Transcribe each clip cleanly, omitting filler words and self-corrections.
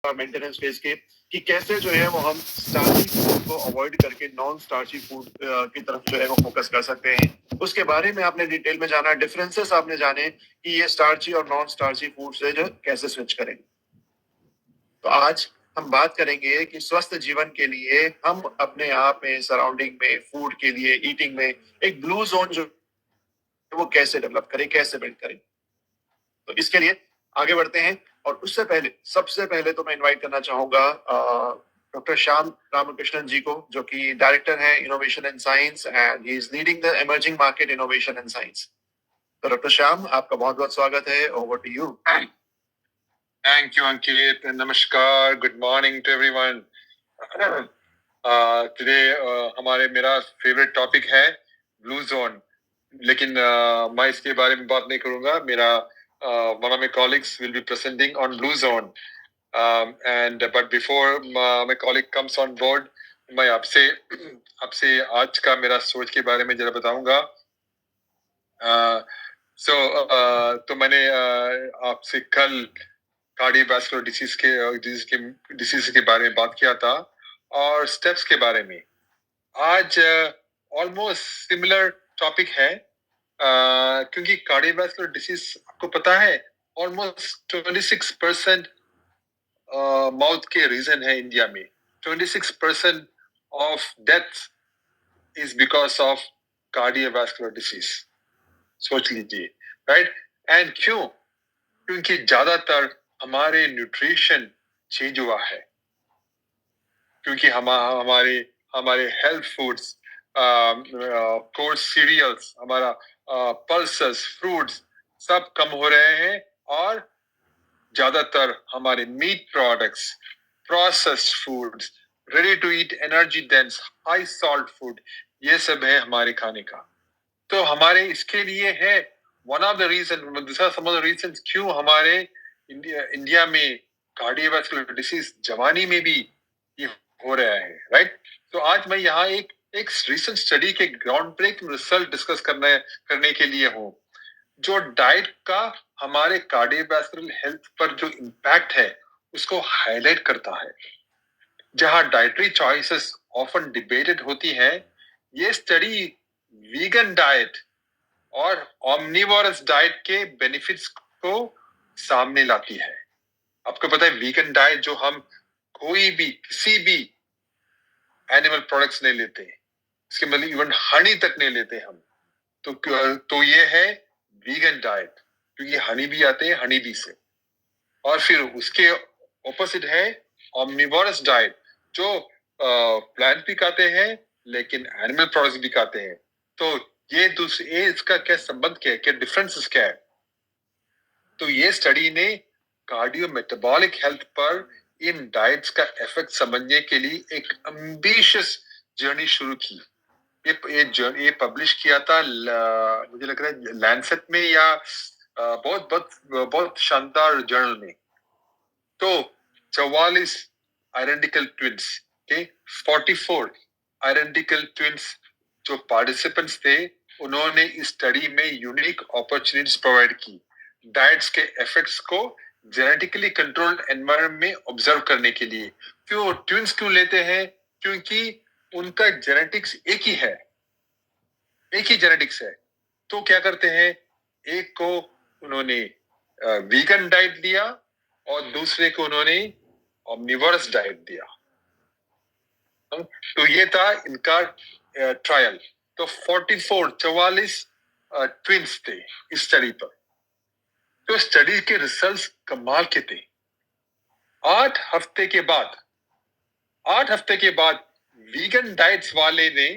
Maintenance phase के कि कैसे जो है वो हम स्टार्ची फूड को अवॉइड करके नॉन स्टार्ची फूड की तरफ जो है वो फोकस कर सकते हैं। उसके बारे में आपने डिटेल में जाना, डिफरेंसेस आपने जाने कि ये स्टार्ची और नॉन स्टार्ची फूड से जो कैसे स्विच करें। तो आज हम बात करेंगे कि स्वस्थ जीवन के लिए हम अपने आप में, सराउंडिंग में, फूड के लिए, ईटिंग में एक ब्लू जोन जो वो कैसे डेवलप करें, कैसे बिल्ड करें। तो इसके लिए आगे बढ़ते हैं और उससे पहले सबसे पहले तो मैं इनवाइट करना चाहूंगा डॉक्टर श्याम रामकृष्णन जी को, जो कि डायरेक्टर हैं innovation and science and he is leading the emerging market innovation and science. तो डॉक्टर श्याम, आपका बहुत बहुत स्वागत है। Over to you. Thank you, Ankit. Namaskar. Good morning to everyone. Today हमारे मेरा फेवरेट टॉपिक है ब्लू जोन, लेकिन मैं इसके बारे में बात नहीं करूंगा. मेरा one of my colleagues will be presenting on blue zone. But before my colleague comes on board, मैं आपसे आज का मेरा सोच के बारे में जरा बताऊंगा. तो मैंने आपसे कल कार्डियोवैस्कुलर डिसीज के बारे में बात किया था और स्टेप्स के बारे में. आज ऑलमोस्ट सिमिलर टॉपिक है, क्योंकि कार्डियोवैस्कुलर डिसीज आपको पता है ऑलमोस्ट 26% मौत के रीजन है इंडिया में. 26% of death is because of cardiovascular disease. सोच लीजिए, राइट. एंड क्योंकि ज्यादातर हमारे न्यूट्रिशन चेंज हुआ है, क्योंकि हमारे हमारे हेल्थ फूड्स, कोर्स सीरियल्स, हमारा पल्सेस, फ्रूट्स सब कम हो रहे हैं और ज्यादातर हमारे meat products, processed foods, ready to eat, energy dense, high salt food, ये सब है हमारे खाने का. तो हमारे इसके लिए है one of the reason, some of the reasons क्यों हमारे इंडिया में कार्डियोवैस्कुलर डिसीज जवानी में भी ये हो रहा है, राइट. तो आज मैं यहाँ एक रिसेंट स्टडी के ग्राउंड ब्रेकिंग रिजल्ट डिस्कस करने के लिए हूँ, जो डाइट का हमारे कार्डियोवैस्कुलर हेल्थ पर जो इम्पैक्ट है उसको हाईलाइट करता है. जहां डाइटरी चॉइसेस ऑफन डिबेटेड होती है, ये स्टडी वीगन डाइट और ऑमनिवोरस डाइट के बेनिफिट्स को सामने लाती है. आपको पता है वीगन डाइट जो हम कोई भी किसी भी एनिमल प्रोडक्ट्स नहीं लेते, इसके मतलब इवन हनी तक नहीं लेते हम. तो ये है वीगन डाइट, क्योंकि हनी भी आते हैं हनी बी से. और फिर उसके ऑपोजिट है ऑमनिवोरस डाइट, जो प्लांट भी खाते हैं लेकिन एनिमल प्रोडक्ट्स भी खाते हैं. तो ये इसका क्या संबंध क्या है, क्या डिफरेंसेस क्या है? तो ये स्टडी ने कार्डियो मेटाबॉलिक हेल्थ पर इन डाइट्स का इफेक्ट समझने के लिए एक एम्बिशियस जर्नी शुरू की. ये पब्लिश किया था, मुझे लग रहा है लैंसेट में या बहुत बहुत बहुत शानदार जर्नल में. तो 44 आइडेंटिकल ट्विंस के 44 आइडेंटिकल ट्विंस जो पार्टिसिपेंट्स थे, उन्होंने इस स्टडी में यूनिक अपॉर्चुनिटीज प्रोवाइड की डाइट्स के इफेक्ट्स को जेनेटिकली कंट्रोल्ड एनवायरनमेंट में ऑब्जर्व करने के लिए. क्यों ट्विंस क्यों लेते हैं? क्योंकि उनका जेनेटिक्स एक ही जेनेटिक्स है. तो क्या करते हैं, एक को उन्होंने वीगन डाइट दिया और दूसरे को उन्होंने ऑमनिवोरस डाइट दिया. तो ये था इनका ट्रायल. तो 44 ट्विंस थे इस स्टडी पर. तो स्टडी के रिजल्ट्स कमाल के थे. 8 हफ्ते के बाद वीगन डाइट्स वाले ने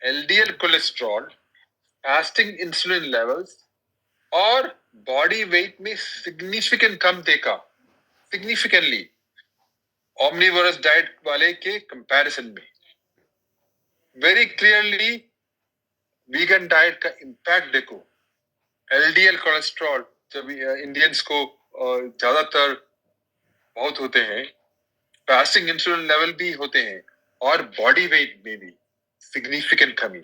LDL cholesterol, fasting insulin levels और बॉडी वेट में सिग्निफिकेंट कम देखा, सिग्निफिकेंटली, ऑमनिवोरस डाइट वाले के कंपैरिजन में. वेरी क्लियरली वीगन डाइट का इंपैक्ट देखो. एलडीएल कोलेस्ट्रॉल जब इंडियंस को ज्यादातर बहुत होते हैं, फास्टिंग इंसुलिन लेवल भी होते हैं और बॉडी वेट में भी सिग्निफिकेंट कमी.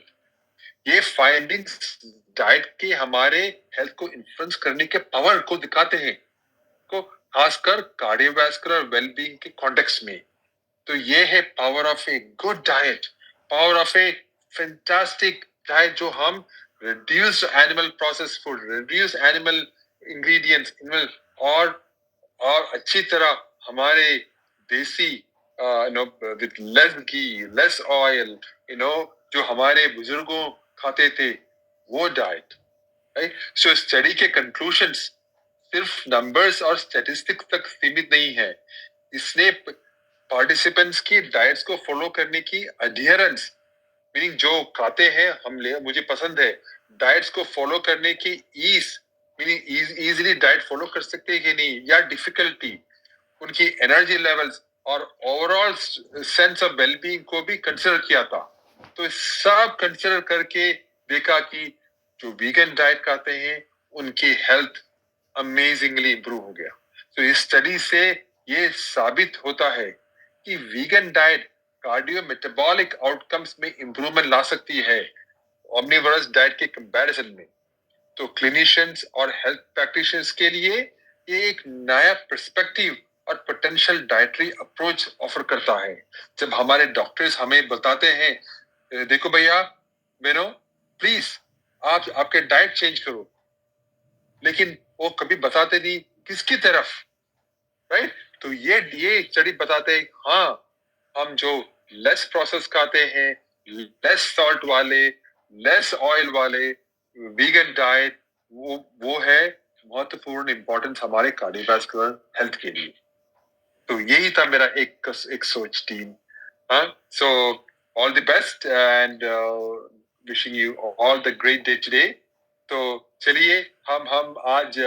ये फाइंडिंग्स डाइट के हमारे हेल्थ को इन्फ्लुएंस करने के पावर को दिखाते हैं. को खासकर कार्डियोवैस्कुलर वेलबींग के कॉन्टेक्स्ट में। तो ये है power of a good diet, power of A fantastic diet, जो हम reduced animal process food, reduced animal ingredients, और अच्छी तरह हमारे देसी with less ghee, less oil, जो हमारे बुजुर्गों खाते थे, वो डाइट, राइट। सो स्टडी के कंक्लूशंस सिर्फ नंबर्स और स्टैटिस्टिक्स तक सीमित नहीं है। इसने पार्टिसिपेंट्स की डाइट्स को फॉलो करने की अडियरेंस, मीनिंग जो खाते हैं मुझे पसंद है, डाइट्स को फॉलो करने की ease, meaning easily diet follow कर सकते हैं कि नहीं, या डिफिकल्टी, उनकी एनर्जी लेवल्स और ओवरऑल सेंस ऑफ वेलबींग को भी कंसिडर किया था। तो सब कंसिडर करके देखा कि जो वीगन डाइट खाते हैं उनकी हेल्थ अमेजिंगली इंप्रूव हो गया। तो इस स्टडी से ये साबित होता है कि vegan diet cardio metabolic outcomes में इंप्रूवमेंट ला सकती है ओमनिवोरस डाइट के कंपैरिजन में। तो क्लिनिशियंस और हेल्थ प्रैक्टिशनर्स के लिए ये एक नया पर्सपेक्टिव और पोटेंशियल डाइटरी अप्रोच ऑफर करता है। जब हमारे डॉक्टर्स हमें बताते हैं, देखो भैया बहनों, प्लीज आप आपके डाइट चेंज करो, लेकिन वो कभी बताते नहीं किसकी तरफ, राइट। तो ये स्टडी बताते हैं, हाँ, हम जो लेस प्रोसेस खाते हैं, लेस सॉल्ट वाले, लेस ऑयल वाले वीगन डाइट, वो है महत्वपूर्ण इंपॉर्टेंस हमारे कार्डियोवैस्कुलर हेल्थ के लिए। तो यही था मेरा एक सोच टीम। हाँ, so all the best and wishing you all the great day today. तो चलिए हम आज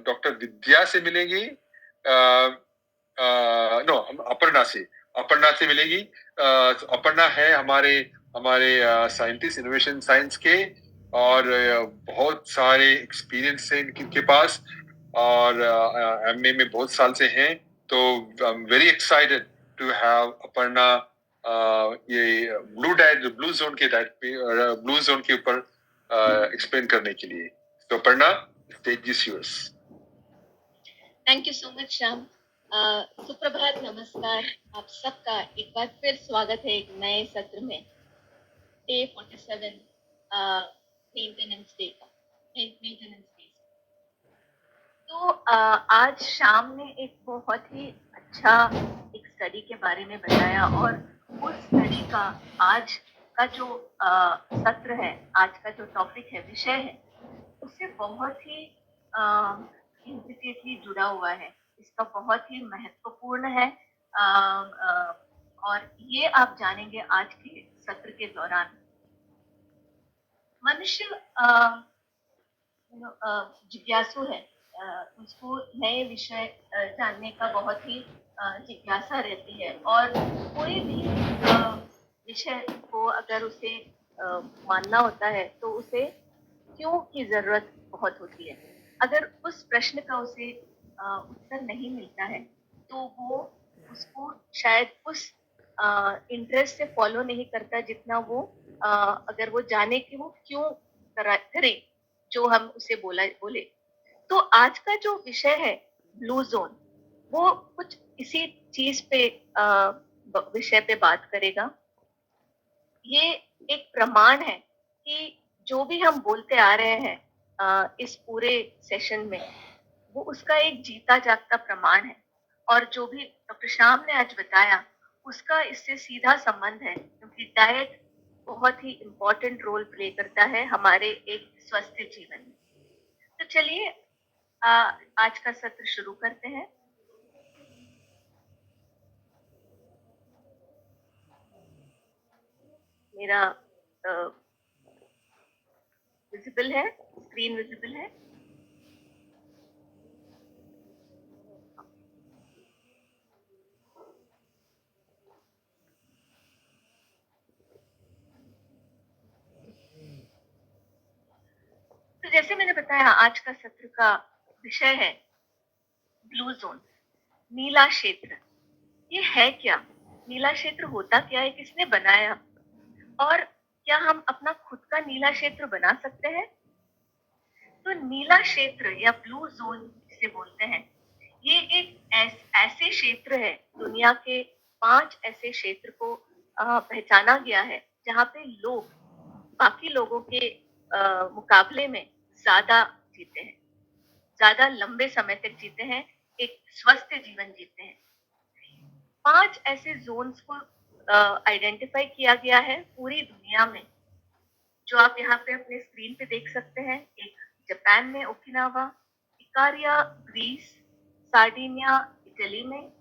डॉक्टर विद्या से मिलेंगे, नो, हम अपर्णा से मिलेगी। अपर्णा है हमारे साइंटिस्ट, इनोवेशन साइंस के, और बहुत सारे एक्सपीरियंस है इनके पास, और एमए में बहुत साल से हैं। तो I am very excited to have Aparna ये ब्लू जोन के ऊपर एक्सप्लेन करने के लिए। तो Aparna, stage is yours. Thank you so much Shyam. सुप्रभात, नमस्कार, आप सबका एक बार फिर स्वागत है एक नए सत्र में, डे 47 मेंटेनेंस डे का, मेंटेनेंस डे। तो आज शाम ने एक बहुत ही अच्छा एक स्टडी के बारे में बताया, और उस स्टडी का आज का जो सत्र है, आज का जो टॉपिक है, विषय है, उससे बहुत ही इंटीग्रेटली जुड़ा हुआ है, इसका बहुत ही महत्वपूर्ण है, और ये आप जानेंगे आज के सत्र के दौरान। मनुष्य जिज्ञासु है, उसको नए विषय जानने का बहुत ही जिज्ञासा रहती है, और कोई भी विषय को अगर उसे मानना होता है तो उसे क्यों की जरूरत बहुत होती है। अगर उस प्रश्न का उसे उत्तर नहीं मिलता है तो वो उसको शायद उस इंटरेस्ट से फॉलो नहीं करता जितना वो अगर वो जाने कि वो क्यों करे जो हम उसे बोले। तो आज का जो विषय है ब्लू जोन, वो कुछ इसी चीज पे विषय पे बात करेगा। ये एक प्रमाण है कि जो भी हम बोलते आ रहे हैं इस पूरे सेशन में, वो उसका एक जीता जागता प्रमाण है, और जो भी डॉक्टर श्याम ने आज बताया उसका इससे सीधा संबंध है, क्योंकि डाइट बहुत ही इम्पोर्टेंट रोल प्ले करता है हमारे एक स्वस्थ जीवन में। तो चलिए आज का सत्र शुरू करते हैं। मेरा विजिबल है, स्क्रीन विजिबल है? तो जैसे मैंने बताया, आज का सत्र का विषय है ब्लू जोन, नीला क्षेत्र। ये है क्या? नीला क्षेत्र होता क्या है? किसने बनाया? और क्या हम अपना खुद का नीला क्षेत्र बना सकते हैं? तो नीला क्षेत्र या ब्लू जोन जिसे बोलते हैं, ये एक ऐसे क्षेत्र है, दुनिया के 5 ऐसे क्षेत्र को पहचाना गया है, जहाँ पे लोग बाकी लोगों के मुकाबले में ज़्यादा जीते हैं, ज़्यादा लंबे समय तक जीते हैं, एक स्वस्थ जीवन जीते हैं। 5 ऐसे ज़ोन्स को आइडेंटिफ़ाई किया गया है पूरी दुनिया में, जो आप यहाँ पे अपने स्क्रीन पे देख सकते हैं। एक जापान में Okinawa, Ikaria Greece, Sardinia Italy में,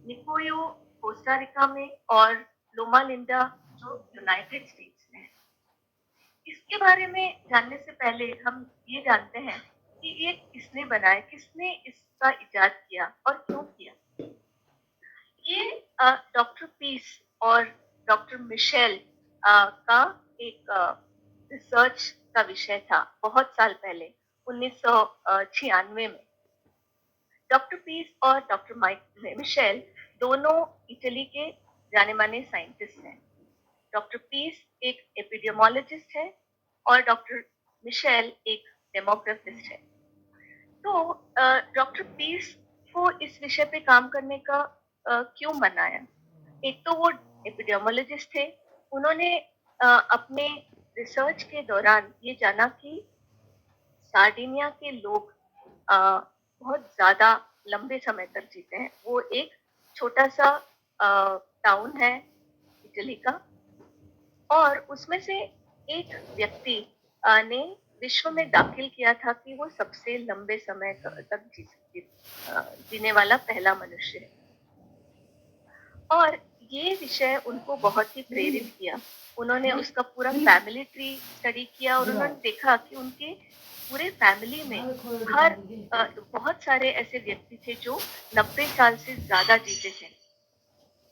निकोयो कोस्टा रिका में और लोमा लिंडा जो यूनाइटेड स्टेट्स में है। इसके बारे में जानने से पहले हम ये जानते हैं कि ये किसने बनाया, किसने इसका इजाद किया और क्यों किया। ये डॉक्टर पीस और डॉक्टर मिशेल का एक रिसर्च का विषय था बहुत साल पहले 1996 में। डॉक्टर पीस और डॉक्टर मिशेल दोनों इटली के जाने माने साइंटिस्ट हैं। डॉक्टर पीस एक एपिडेमियोलॉजिस्ट है और डॉक्टर मिशेल एक डेमोग्राफिस्ट है। तो डॉक्टर पीस को इस विषय पे काम करने का क्यों मनाया? एक तो वो एपिडेमियोलॉजिस्ट थे, उन्होंने अपने रिसर्च के दौरान ये जाना कि सार्डिनिया के लोग बहुत ज़्यादा लंबे समय तक जीते हैं। वो एक छोटा-सा टाउन है इटली का और उसमें से एक व्यक्ति ने विश्व में दाखिल किया था कि वो सबसे लंबे समय तक जीने वाला पहला मनुष्य है। और ये विषय उनको बहुत ही प्रेरित किया। उन्होंने उसका पूरा फैमिली ट्री स्टडी किया और उन्होंने देखा कि उनके पूरे फैमिली में हर बहुत सारे ऐसे व्यक्ति थे जो 90 साल से ज़्यादा जीते थे।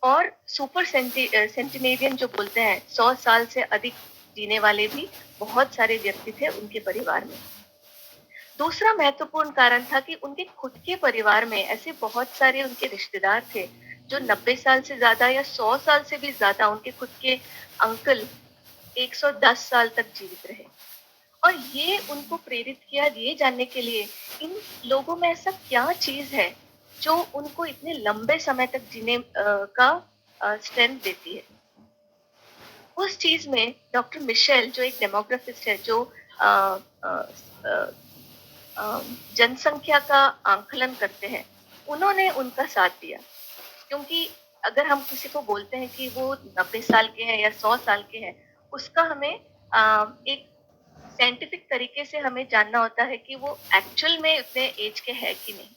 और सुपर सेंटिनेरियन जो बोलते हैं 100 साल से अधिक जीने वाले भी बहुत सारे व्यक्ति थे उनके परिवार में। दूसरा महत्वपूर्ण कारण था कि उनके खुद के परिवार में ऐसे बहुत सारे उनके रिश्तेदार थे जो 90 साल से ज्यादा या 100 साल से भी ज्यादा, उनके खुद के अंकल 110 साल तक जीवित रहे। और ये उनको प्रेरित किया ये जानने के लिए इन लोगों में ऐसा क्या चीज है जो उनको इतने लंबे समय तक जीने का स्ट्रेंथ देती है। उस चीज में डॉक्टर मिशेल जो एक डेमोग्राफिस्ट है, जो जनसंख्या का आंकलन करते हैं, उन्होंने उनका साथ दिया। क्योंकि अगर हम किसी को बोलते हैं कि वो 90 साल के हैं या 100 साल के हैं, उसका हमें एक साइंटिफिक तरीके से हमें जानना होता है कि वो एक्चुअल में उतने एज के हैं कि नहीं।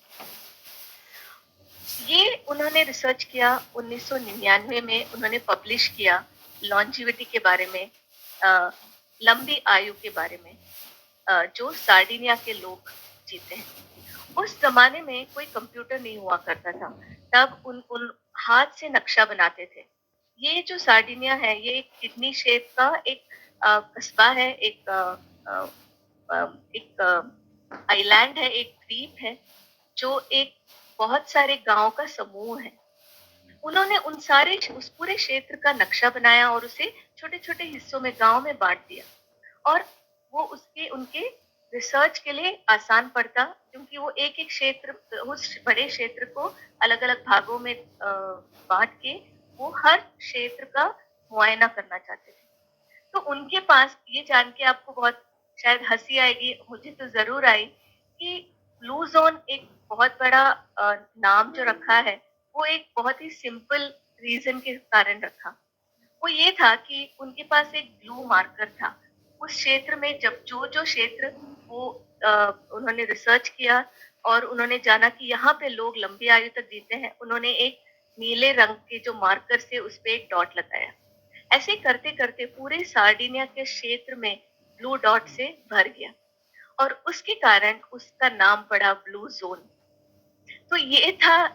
ये उन्होंने रिसर्च किया 1999 में, उन्होंने पब्लिश किया लॉन्जिविटी के बारे में, लंबी आयु के बारे में, जो सार्डिनिया के लोग जीते हैं। उस जमाने में कोई कंप्यूटर नहीं हुआ करता था, तब उन हाथ से नक्शा बनाते थे। ये जो सार्डिनिया है ये एक किडनी शेप का एक कस्बा है, एक आइलैंड है, एक द्वीप है जो एक बहुत सारे गांव का समूह है। उन्होंने उस पूरे क्षेत्र का नक्शा बनाया और उसे छोटे छोटे हिस्सों में गांव में बांट दिया। और वो उनके रिसर्च के लिए आसान पड़ता, क्योंकि वो एक एक क्षेत्र, उस बड़े क्षेत्र को अलग अलग भागों में बांट के वो हर क्षेत्र का मुआयना करना चाहते थे। तो उनके पास ये जान के आपको बहुत शायद हंसी आएगी, मुझे तो जरूर आई, कि ब्लू जोन एक बहुत बड़ा नाम जो रखा है वो एक बहुत ही सिंपल रीजन के कारण रखा। वो ये था कि उनके पास एक ब्लू मार्कर था उस क्षेत्र में। जब जो क्षेत्र वो उन्होंने रिसर्च किया और उन्होंने जाना कि यहाँ पे लोग लंबी आयु तक जीते हैं, उन्होंने एक नीले रंग के जो मार्कर से उस पे एक डॉट लगाया। ऐसे करते करते पूरे सार्डिनिया के क्षेत्र में ब्लू डॉट से भर गया और उसके कारण उसका नाम पड़ा ब्लू जोन। तो ये था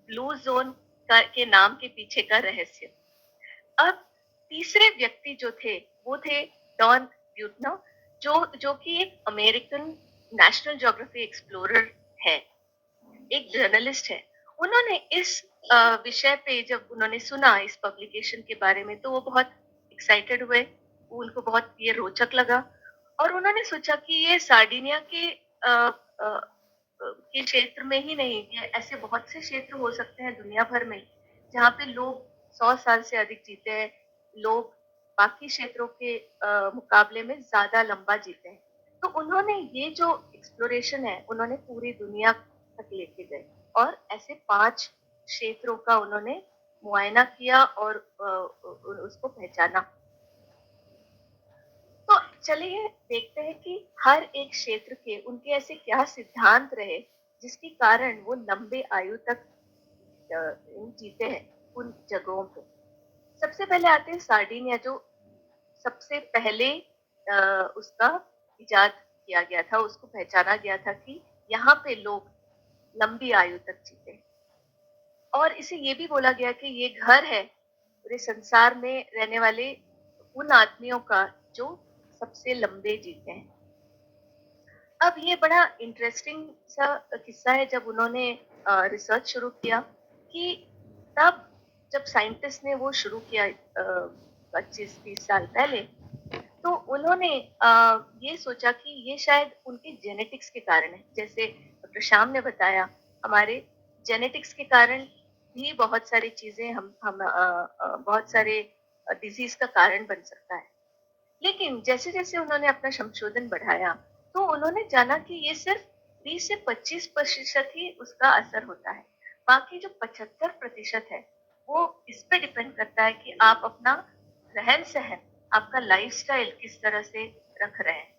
ब्लू जोन के नाम के पीछे का रहस्य। अब तीसरे व्यक्ति जो थे वो थे डॉन ब्यूटनर, जो कि एक अमेरिकन नेशनल ज्योग्राफी एक्सप्लोरर है, एक जर्नलिस्ट है। उन्होंने इस विषय पे जब उन्होंने सुना इस पब्लिकेशन के बारे में तो वो बहुत एक्साइटेड हुए, उनको बहुत ये रोचक लगा और उन्होंने सोचा कि ये सार्डिनिया के के क्षेत्र में ही नहीं, ये ऐसे बहुत से क्षेत्र हो सकते हैं दुनिया भर में, जहाँ पे लोग 100 साल से अधिक जीते हैं, लोग बाकी क्षेत्रों के मुकाबले में ज़्यादा लंबा जीते हैं। तो उन्होंने ये जो एक्सप्लोरेशन है, उन्होंने पूरी दुनिया तक लेके गए और ऐसे 5 क्षेत्रों का उन्होंने मुआयना किया और उसको पहचाना। तो चलिए देखते हैं कि हर एक क्षेत्र के उनके ऐसे क्या सिद्धांत रहे, जिसके कारण वो लंबे आयु तक जीते हैं उन जगहों पे। सबसे पहले आते हैं सार्डिनिया, जो सबसे पहले उसका इजाद किया गया था, उसको पहचाना गया था कि यहाँ पे लोग लंबी आयु तक जीते हैं। और इसे ये भी बोला गया कि ये घर है पूरे संसार में रहने वाले उन आदमियों का जो सबसे लंबे जीते हैं। अब ये बड़ा इंटरेस्टिंग सा किस्सा है, जब उन्होंने रिसर्च शुरू किया कि तब जब साइंटिस्ट ने वो शुरू किया 25-30 साल पहले, तो उन्होंने ये सोचा कि ये शायद उनके जेनेटिक्स के कारण है। जैसे डॉक्टर श्याम ने बताया, हमारे जेनेटिक्स के कारण भी बहुत सारी चीजें हम बहुत सारे डिजीज का कारण बन सकता है। लेकिन जैसे-जैसे उन्होंने अपना संशोधन बढ़ाया, तो उन्होंने जाना कि ये सिर्फ 20 से 25% ही उसका असर होता है। बाकी जो 75% है, वो इस पे डिपेंड करता है कि आप अपना रहन-सहन, आपका लाइफस्टाइल किस तरह से रख रहे हैं।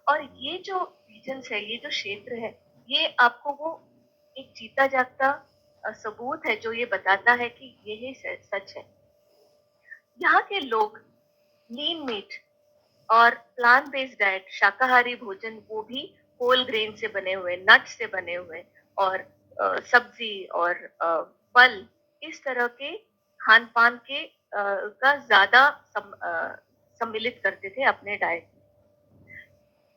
और ये जो रीजन्स है, ये जो क्षेत्र है, ये आपको वो एक जीता जागता सबूत है, जो ये बताता है कि यही सच है। यहाँ के लोग लीन मीट और प्लांट बेस्ड डाइट, शाकाहारी भोजन, वो भी होल ग्रेन से बने हुए, नट से बने हुए, और सब्जी और फल, इस तरह के खान पान के का ज्यादा सम्मिलित करते थे अपने डाइट में।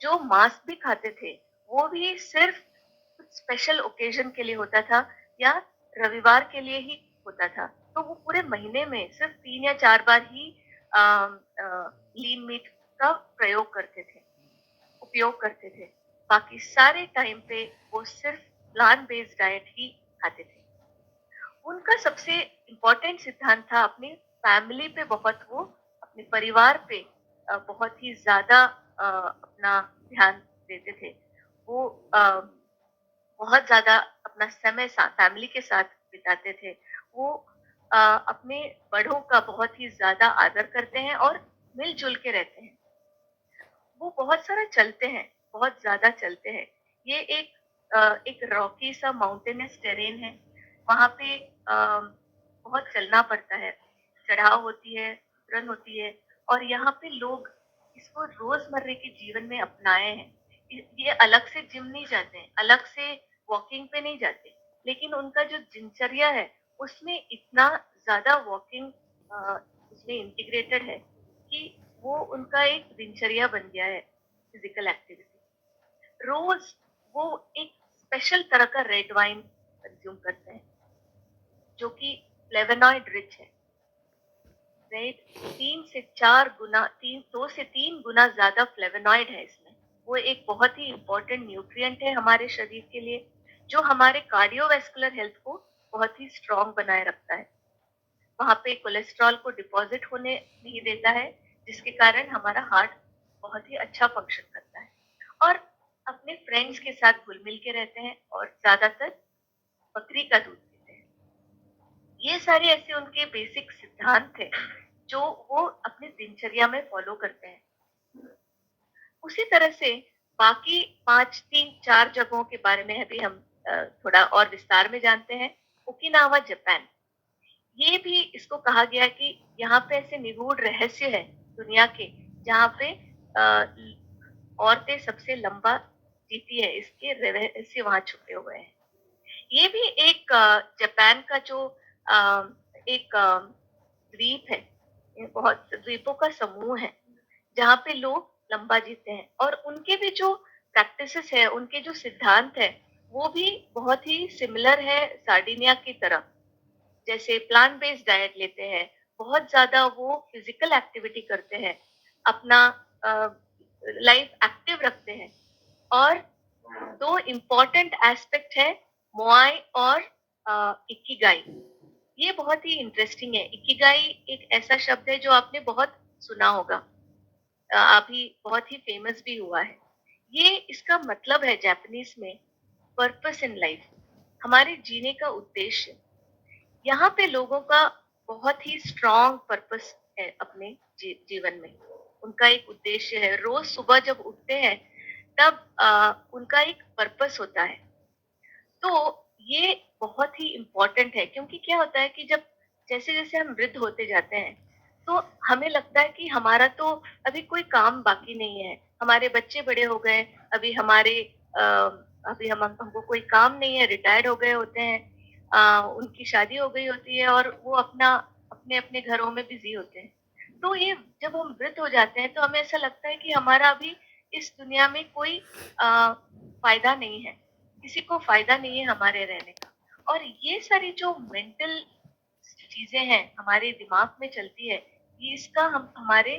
जो मांस भी खाते थे, वो भी सिर्फ कुछ स्पेशल ओकेजन के लिए होता था या रविवार के लिए ही होता था। तो वो पूरे महीने में सिर्फ 3 या 4 बार ही लीन मीट का उपयोग करते थे। बाकी सारे टाइम पे वो सिर्फ प्लांट बेस्ड डाइट ही खाते थे। उनका सबसे इम्पोर्टेंट सिद्धांत था अपनी फैमिली पे, बहुत वो अपने परिवार पे बहुत ही ज्यादा अपना ध्यान देते थे। वो बहुत ज्यादा अपना समय फैमिली के साथ बिताते थे। वो अपने बड़ों का बहुत ही ज्यादा आदर करते हैं और मिलजुल के रहते हैं। वो बहुत सारा चलते हैं, बहुत ज़्यादा चलते हैं। ये एक रॉकी सा माउंटेनस टेरेन है। वहाँ पे बहुत चलना पड़ता है, चढ़ाव होती है, रन होती है, और यहाँ पे लोग इसको रोज़मर्रे के जीवन में अपनाए हैं। ये अलग से जिम नहीं जाते हैं, अलग से वॉकिंग पे नहीं जाते, लेकिन उनका जो दिनचर्या है, उसमें इतना ज़्यादा वॉकिंग उसमें इंटीग्रेटेड है कि वो उनका एक दिनचर्या बन गया है, फिजिकल एक्टिविटी। रोज वो एक स्पेशल तरह का रेड वाइन कंज्यूम करते हैं, जो कि फ्लेवोनॉइड रिच है। रेड 2 से 3 गुना ज्यादा फ्लेवोनॉइड है इसमें। वो एक बहुत ही इम्पोर्टेंट न्यूट्रिएंट है हमारे शरीर के लिए, जो हमारे कार्डियोवैस्कुलर हेल्थ को बहुत ही स्ट्रांग बनाए रखता है। वहाँ पे कोलेस्ट्रॉल को डिपॉजिट होने नहीं देता है, जिसके कारण हमारा हार्ट बहुत ही अच्छा फंक्शन करता है। और अपने फ्रेंड्स के साथ घुल मिल के रहते हैं और ज्यादातर बकरी का दूध पीते हैं। ये सारे ऐसे उनके बेसिक सिद्धांत थे, जो वो अपनी दिनचर्या में फॉलो करते हैं। उसी तरह से बाकी 5, 3, 4 जगहों के बारे में अभी हम थोड़ा और विस्तार में जानते हैं। Okinawa, Japan. ये भी इसको कहा गया है कि यहाँ पे ऐसे निगूढ़ रहस्य है दुनिया के, जहाँ पे औरतें सबसे लंबा जीती है, इसके रहस्य वहाँ छुपे हुए हैं। ये भी एक जापान का जो एक द्वीप है, ये बहुत द्वीपों का समूह है, जहाँ पे लोग लंबा जीते हैं, और उनके भी जो प्रैक्टिसेस है, उनके जो सिद्धांत है, वो भी बहुत ही सिमिलर है सार्डिनिया की तरह। जैसे प्लांट बेस्ड डाइट लेते हैं, बहुत ज्यादा वो फिजिकल एक्टिविटी करते हैं, अपना लाइफ एक्टिव रखते हैं, और दो इम्पोर्टेंट एस्पेक्ट है मोआई और इकिगाई। ये बहुत ही इंटरेस्टिंग है। इकिगाई एक ऐसा शब्द है जो आपने बहुत सुना होगा, अभी बहुत ही फेमस भी हुआ है। ये इसका मतलब है जापानीज में पर्पस इन लाइफ, हमारे जीने का उद्देश्य। यहाँ पे लोगों का बहुत ही स्ट्रॉन्ग पर्पस है अपने जीवन में। उनका एक उद्देश्य है। रोज सुबह जब उठते हैं तब उनका एक पर्पस होता है। तो ये बहुत ही इम्पोर्टेंट है, क्योंकि क्या होता है कि जब जैसे-जैसे हम वृद्ध होते जाते हैं, तो हमें लगता है कि हमारा तो अभी कोई काम बाकी नहीं है। हमारे बच्चे बड़े हो गए, अभी हमारे अ, अभी हमको कोई काम नहीं है, रिटायर्ड हो गए होते हैं। उनकी शादी हो गई होती है और वो अपने-अपने घरों में बिज़ी होते हैं। तो ये जब हम वृद्ध हो जाते हैं, तो हमें ऐसा लगता है कि हमारा अभी इस दुनिया में कोई फ़ायदा नहीं है। किसी को फ़ायदा नहीं है हमारे रहने का। और ये सारी जो मेंटल चीज़ें हैं, हमारे दिमाग में चलती है, ये इसका हम हमारे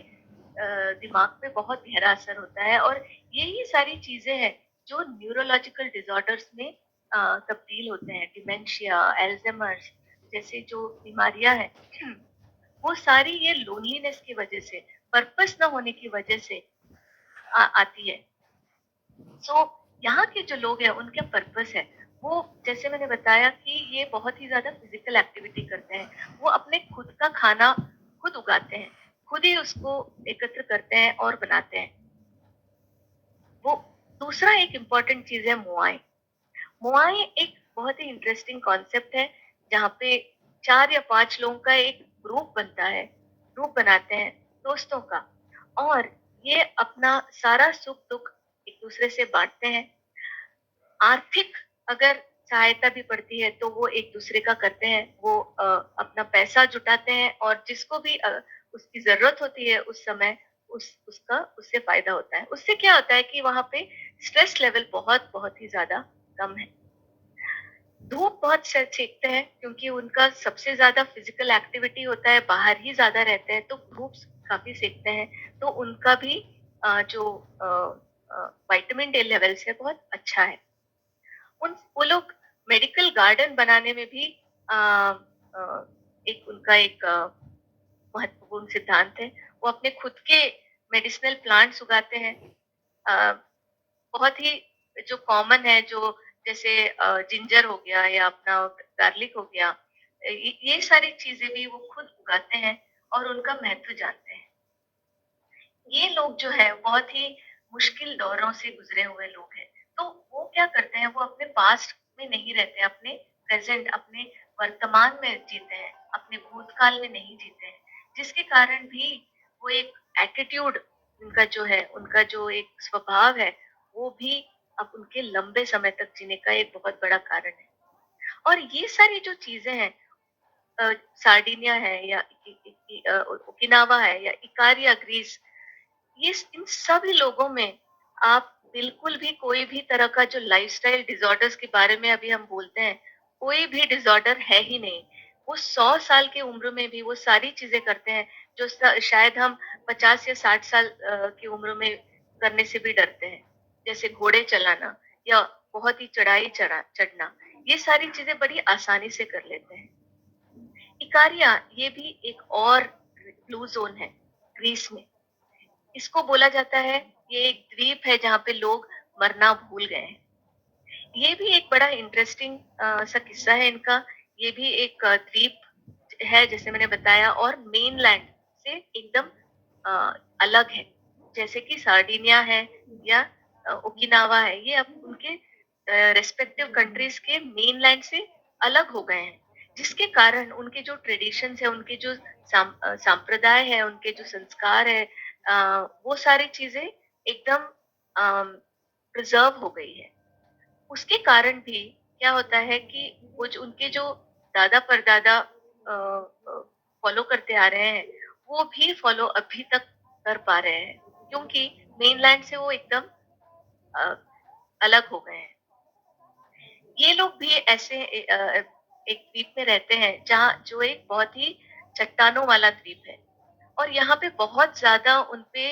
दिमाग पे बहुत गहरा असर होता है। और यही सारी चीज़ें हैं जो न्यूरोलॉजिकल डिसऑर्डर्स में तब्दील होते हैं। डिमेंशिया, अल्ज़ाइमर्स जैसे जो बीमारियाँ हैं, वो सारी ये लोनलीनेस की वजह से, पर्पस ना होने की वजह से आती है। सो यहाँ के जो लोग हैं उनका पर्पस है, वो जैसे मैंने बताया कि ये बहुत ही ज्यादा फिजिकल एक्टिविटी करते हैं। वो अपने खुद का खाना खुद उगाते हैं, खुद ही उसको एकत्र करते हैं और बनाते हैं। वो दूसरा एक इम्पॉर्टेंट चीज है मुआई। मुआई एक बहुत ही इंटरेस्टिंग कॉन्सेप्ट है, जहाँ पे 4 या 5 लोगों का एक ग्रुप बनता है, ग्रुप बनाते हैं दोस्तों का, और ये अपना सारा सुख-दुख एक दूसरे से बाँटते हैं। आर्थिक अगर सहायता भी पड़ती है तो वो एक दूसरे का करते हैं। वो अपना पैसा जुटाते हैं और जिसको भी उसकी ज़रूरत होती है उस समय उसका उससे फ़ायदा होता है। उससे क्या होता है कि वहाँ पे स्ट्रेस लेवल बहुत ही ज़्यादा कम है। धूप बहुत सेकते हैं क्योंकि उनका सबसे ज़्यादा फिज़िकल एक्टिविटी होता है, बाहर ही ज़्यादा रहते हैं, तो धूप काफ़ी सेकते हैं, तो उनका भी जो विटामिन डी लेवल्स है बहुत अच्छा है। वो लोग मेडिकल गार्डन बनाने में भी अ, अ, एक उनका एक महत्वपूर्ण सिद्धांत है। वो अपने खुद के मेडिसिनल प्लांट्स उगाते हैं। अ, बहुत ही जो कॉमन है, जो जैसे जिंजर हो गया या अपना गार्लिक हो गया, ये सारी चीजें भी वो खुद उगाते हैं और उनका महत्व जानते हैं। ये लोग जो है बहुत ही मुश्किल दौरों से गुजरे हुए लोग हैं। तो वो क्या करते हैं, वो अपने पास्ट में नहीं रहते, अपने प्रेजेंट, अपने वर्तमान में जीते हैं, अपने भूतकाल में नहीं जीते हैं। जिसके कारण भी वो एक एटीट्यूड उनका जो है, उनका जो एक स्वभाव है, वो भी अब उनके लंबे समय तक जीने का एक बहुत बड़ा कारण है। और ये सारी जो चीजें हैं, सार्डिनिया है या ओकिनावा है या इकारिया ग्रीस, ये इन सभी लोगों में आप बिल्कुल भी कोई भी तरह का जो लाइफस्टाइल डिसऑर्डर्स के बारे में अभी हम बोलते हैं, कोई भी डिसऑर्डर है ही नहीं। वो 100 साल की उम्र में भी वो सारी चीजें करते हैं जो शायद हम 50 या 60 साल की उम्र में करने से भी डरते हैं। जैसे घोड़े चलाना या बहुत ही चढ़ना, ये सारी चीजें बड़ी आसानी से कर लेते हैं। इकारिया ये भी एक और ब्लू जोन है ग्रीस में। इसको बोला जाता है, ये एक द्वीप है जहाँ पे लोग मरना भूल गए हैं। ये भी एक बड़ा इंटरेस्टिंग सा किस्सा है इनका। ये भी एक द्वीप है जैसे मैंने बताया, और मेनलैंड से एकदम अलग है। जैसे कि सार्डिनिया है या ओकिनावा है, ये अब उनके रेस्पेक्टिव कंट्रीज के मेनलैंड से अलग हो गए हैं। जिसके कारण उनके जो ट्रेडिशंस है, उनके जो सांप्रदाय है, उनके जो संस्कार है, वो सारी चीजें एकदम प्रिजर्व हो गई है। उसके कारण भी क्या होता है कि वो जो उनके जो दादा परदादा फॉलो करते आ रहे हैं, वो भी फॉलो अभी तक कर पा रहे हैं, क्योंकि मेनलैंड से वो एकदम अ, अलग हो गए हैं। ये लोग भी ऐसे एक द्वीप में रहते हैं जहाँ जो एक बहुत ही चट्टानों वाला द्वीप है, और यहाँ पे बहुत ज्यादा उनपे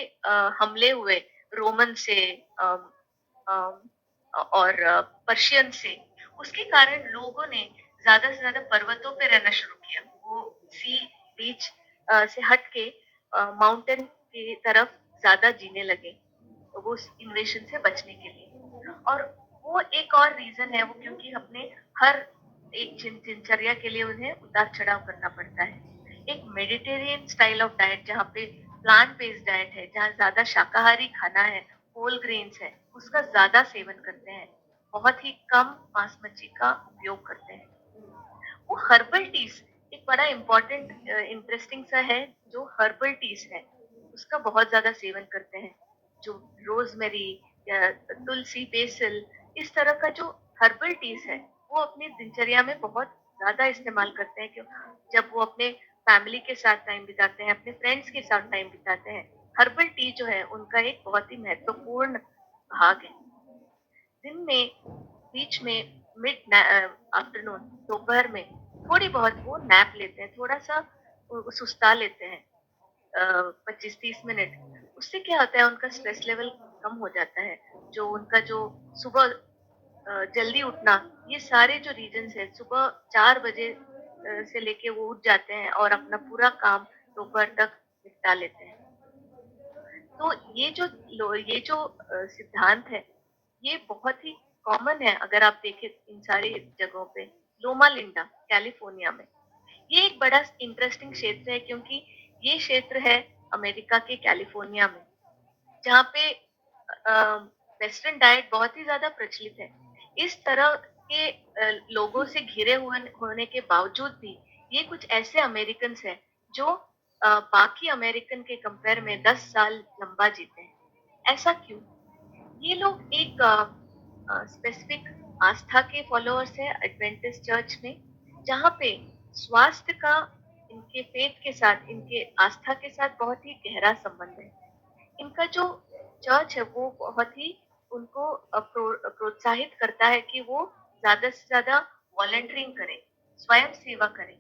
हमले हुए रोमन से, अम, अम, और पर्शियन से, उसके कारण लोगों ने ज्यादा से ज्यादा पर्वतों पे रहना शुरू किया। वो सी बीच से हट के माउंटेन की तरफ ज्यादा जीने लगे, तो वो इन्वेशन से बचने के लिए। और वो एक और रीजन है, वो क्योंकि अपने हर एक दिनचर्या के लिए उन्हें उतार चढ़ाव करना पड़ता है। एक मेडिटेरियन स्टाइल ऑफ डाइट, जहाँ पे प्लांट बेस्ड डाइट है, जहाँ ज्यादा शाकाहारी खाना है, होल ग्रेन्स है, उसका ज्यादा सेवन करते हैं, बहुत ही कम मांस मच्छी का उपयोग करते हैं। वो हर्बल टीज एक बड़ा इम्पोर्टेंट इंटरेस्टिंग सा है, जो हर्बल टीज है उसका बहुत ज्यादा सेवन करते हैं। जो रोजमेरी या तुलसी, बेसिल, इस तरह का जो हर्बल टीज है वो अपनी दिनचर्या में बहुत ज्यादा इस्तेमाल करते हैं। क्यों? जब वो अपने फैमिली के साथ टाइम बिताते हैं, अपने फ्रेंड्स के साथ टाइम बिताते हैं, हर्बल टी जो है उनका एक बहुत ही महत्वपूर्ण भाग है। दिन में बीच में मिड आफ्टरनून, दोपहर में थोड़ी बहुत वो नैप लेते हैं, थोड़ा सा सुस्ता लेते हैं 25-30 मिनट। उससे क्या होता है, उनका स्ट्रेस लेवल कम हो जाता है। जो उनका जो सुबह जल्दी उठना, ये सारे जो रीजंस है, सुबह 4 बजे से लेके वो उठ जाते हैं और अपना पूरा काम दोपहर तक निपटा लेते हैं। तो ये जो सिद्धांत है, ये बहुत ही कॉमन है। अगर आप देखें इन सारी जगहों पे, लोमा लिंडा कैलिफोर्निया में, ये एक बड़ा इंटरेस्टिंग क्षेत्र है, क्योंकि ये क्षेत्र है अमेरिका के कैलिफोर्निया में, जहाँ पे वेस्टर्न डाइट बहुत ही ज्यादा प्रचलित है। इस तरह के लोगों से घिरे हुए होने के बावजूद भी ये कुछ ऐसे अमेरिकन हैं जो बाकी अमेरिकन के कंपेयर में 10 साल लंबा जीते हैं। ऐसा क्यों? ये लोग एक स्पेसिफिक आस्था के फॉलोअर्स हैं एडवेंटिस्ट चर्च में, जहाँ पे स्वास्थ्य का इनके फेथ के साथ, इनके आस्था के साथ बहुत ही गहरा संबंध है। इनका जो चर्च है वो बहुत ही उनको प्रोत्साहित करता है कि वो ज्यादा से ज्यादा वॉलंटियरिंग करें, स्वयं सेवा करें।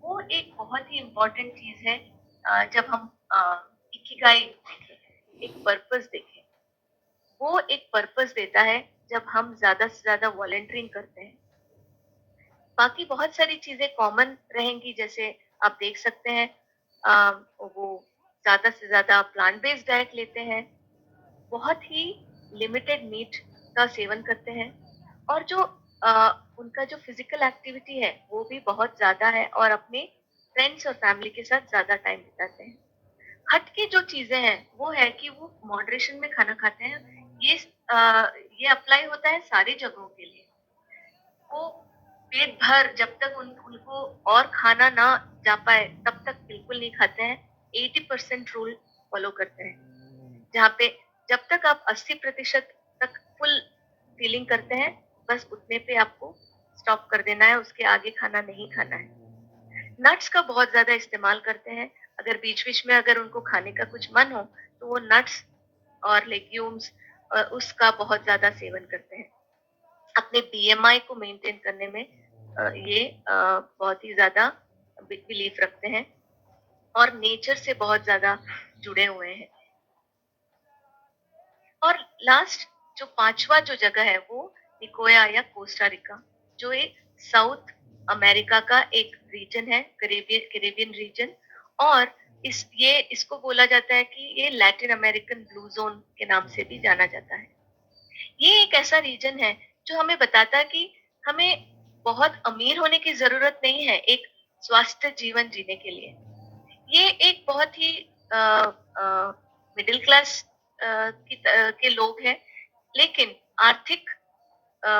वो एक बहुत ही इम्पोर्टेंट चीज है। जब हम इकिगाई देखें, एक पर्पस देखें, वो एक पर्पस देता है जब हम ज्यादा से ज्यादा वॉलंटियरिंग करते हैं। बाकी बहुत सारी चीजें कॉमन रहेंगी, जैसे आप देख सकते हैं वो ज्यादा से ज्यादा प्लांट बेस्ड डाइट लेते हैं, बहुत ही लिमिटेड मीट का सेवन करते हैं, और जो उनका जो फिजिकल एक्टिविटी है वो भी बहुत ज्यादा है, और अपने फ्रेंड्स और फैमिली के साथ ज्यादा टाइम बिताते हैं। हट के जो चीजें हैं वो है कि वो मॉडरेशन में खाना खाते हैं। ये अप्लाई होता है सारी जगहों के लिए। वो पेट भर जब तक उनको और खाना ना जा पाए तब तक बिल्कुल नहीं खाते हैं। 80% रूल फॉलो करते हैं, जहाँ पे जब तक आप 80% तक फुल फीलिंग करते हैं, बस उतने पे आपको स्टॉप कर देना है, उसके आगे खाना नहीं खाना है। नट्स का बहुत ज्यादा इस्तेमाल करते हैं। अगर बीच बीच में अगर उनको खाने का कुछ मन हो तो वो नट्स और लेग्यूम्स उसका बहुत ज्यादा सेवन करते हैं। अपने बीएमआई को मेंटेन करने में ये बहुत ही ज्यादा बिलीफ रखते हैं, और नेचर से बहुत ज्यादा जुड़े हुए हैं। और लास्ट जो पांचवा जो जगह है वो निकोया या कोस्टा रिका, जो एक साउथ अमेरिका का एक रीजन है, कैरेबियन रीजन। और इसको बोला जाता है कि ये लैटिन अमेरिकन ब्लू जोन के नाम से भी जाना जाता है। ये एक ऐसा रीजन है जो हमें बताता है कि हमें बहुत अमीर होने की जरूरत नहीं है एक स्वस्थ जीवन जीने के लिए। ये एक बहुत ही मिडिल क्लास के लोग हैं, लेकिन अ,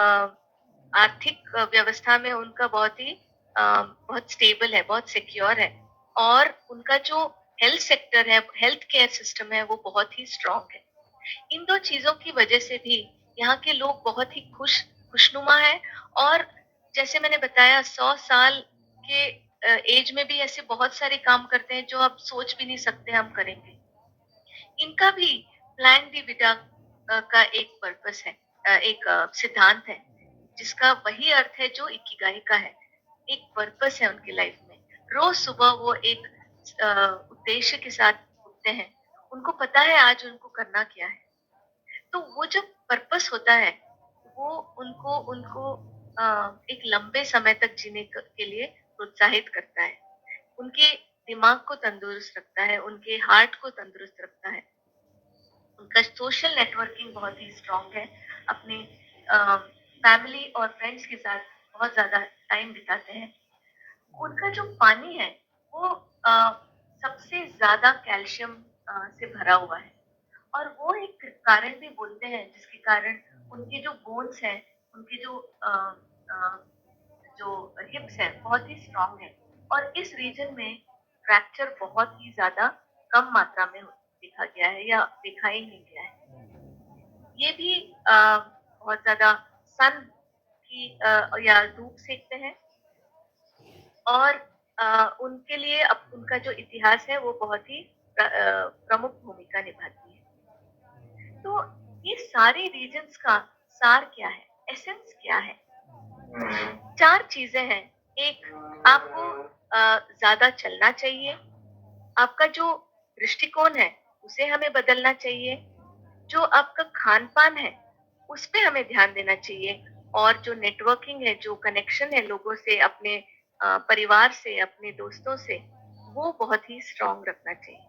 आर्थिक व्यवस्था में उनका बहुत स्टेबल है, बहुत सिक्योर है, और उनका जो हेल्थ सेक्टर है, हेल्थ केयर सिस्टम है, वो बहुत ही स्ट्रांग है। इन दो चीजों की वजह से भी यहाँ के लोग बहुत ही खुशनुमा है। और जैसे मैंने बताया, 100 साल के एज में भी ऐसे बहुत सारे काम करते हैं जो आप सोच भी नहीं सकते हम करेंगे। इनका भी प्लान डी विटा का एक पर्पस है, एक सिद्धांत है, जिसका वही अर्थ है जो इकिगाई का है। एक पर्पस है उनकी लाइफ में। रोज सुबह वो एक उद्देश्य के साथ उठते हैं, उनको पता है आज उनको करना क्या है। तो वो जब पर्पस होता है वो उनको उनको एक लंबे समय तक जीने के लिए प्रोत्साहित करता है, उनके दिमाग को तंदुरुस्त रखता है, उनके हार्ट को तंदुरुस्त रखता है। उनका सोशल नेटवर्किंग बहुत ही स्ट्रांग है, अपने फैमिली और फ्रेंड्स के साथ बहुत ज़्यादा टाइम बिताते हैं। उनका जो पानी है वो सबसे ज़्यादा कैल्शियम से भरा हुआ है और वो एक कारण भी बोलते हैं जिसके कारण उनके जो बोन्स हैं, उनके अ, जो हिप्स हैं बहुत ही स्ट्रांग है और इस रीजन में फ्रैक्चर बहुत ही ज़्यादा कम मात्रा में देखा गया है या देखा ही नहीं गया है। ये भी बहुत ज़्यादा सन की या धूप सेकते हैं और उनके लिए अब उनका जो इतिहास है वो बहुत ही प्रमुख भूमिका निभाती है। तो ये सारे रीजन्स का सार क्या है? एसेंस क्या है? 4 चीज़ें हैं। एक, आपको ज़्यादा चलना चाहिए, आपका जो दृष्टिकोण है, उसे हमें बदलना चाहिए, जो आपका खान-पान है, उस पे हमें ध्यान देना चाहिए और जो नेटवर्किंग है, जो कनेक्शन है लोगों से, अपने परिवार से, अपने दोस्तों से, वो बहुत ही स्ट्रॉन्ग रखना चाहिए।